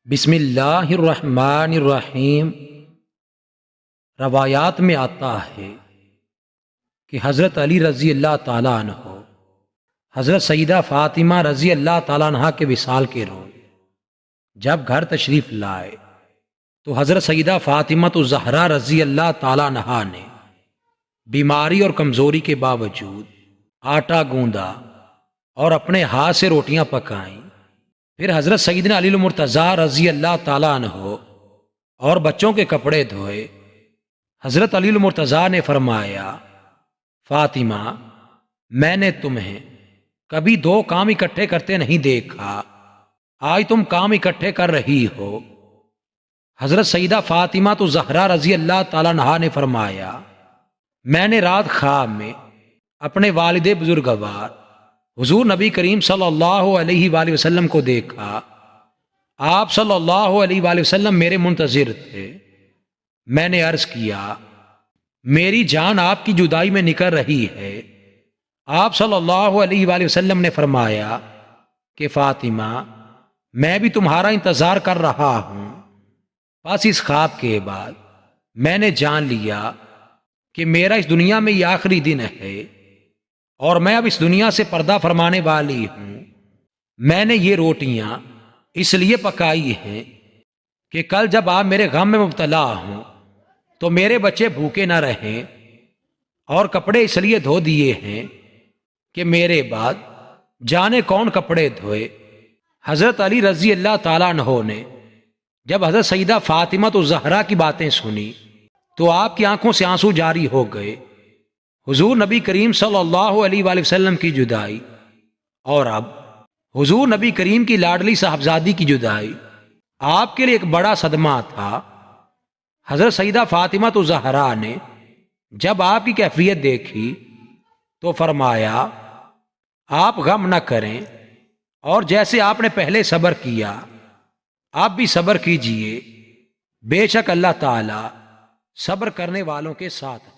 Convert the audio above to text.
بسم اللہ الرحمن الرحیم۔ روایات میں آتا ہے کہ حضرت علی رضی اللہ تعالیٰ عنہ حضرت سیدہ فاطمہ رضی اللہ تعالیٰ عنہ کے وصال کے روز جب گھر تشریف لائے تو حضرت سیدہ فاطمہ الزہرا رضی اللہ تعالیٰ عنہ نے بیماری اور کمزوری کے باوجود آٹا گوندا اور اپنے ہاتھ سے روٹیاں پکائیں۔ پھر حضرت سیدنا علی المرتضیٰ رضی اللہ تعالیٰ عنہ اور بچوں کے کپڑے دھوئے۔ حضرت علی المرتضیٰ نے فرمایا، فاطمہ، میں نے تمہیں کبھی دو کام اکٹھے کرتے نہیں دیکھا، آج تم کام اکٹھے کر رہی ہو۔ حضرت سیدہ فاطمہ الزہرا رضی اللہ تعالیٰ عنہ نے فرمایا، میں نے رات خواب میں اپنے والد بزرگوار حضور نبی کریم صلی اللہ علیہ وآلہ وسلم کو دیکھا۔ آپ صلی اللہ علیہ وآلہ وسلم میرے منتظر تھے۔ میں نے عرض کیا، میری جان آپ کی جدائی میں نکل رہی ہے۔ آپ صلی اللہ علیہ وآلہ وسلم نے فرمایا کہ فاطمہ، میں بھی تمہارا انتظار کر رہا ہوں۔ بس اس خواب کے بعد میں نے جان لیا کہ میرا اس دنیا میں یہ آخری دن ہے اور میں اب اس دنیا سے پردہ فرمانے والی ہوں۔ میں نے یہ روٹیاں اس لیے پکائی ہیں کہ کل جب آپ میرے غم میں مبتلا ہوں تو میرے بچے بھوکے نہ رہیں، اور کپڑے اس لیے دھو دیے ہیں کہ میرے بعد جانے کون کپڑے دھوئے۔ حضرت علی رضی اللہ تعالیٰ عنہ نے جب حضرت سیدہ فاطمہ الزہرا کی باتیں سنی تو آپ کی آنکھوں سے آنسو جاری ہو گئے۔ حضور نبی کریم صلی اللہ علیہ وآلہ وسلم کی جدائی اور اب حضور نبی کریم کی لاڈلی صاحبزادی کی جدائی آپ کے لیے ایک بڑا صدمہ تھا۔ حضرت سیدہ فاطمہ الزہرا نے جب آپ کی کیفیت دیکھی تو فرمایا، آپ غم نہ کریں، اور جیسے آپ نے پہلے صبر کیا آپ بھی صبر کیجئے، بے شک اللہ تعالی صبر کرنے والوں کے ساتھ۔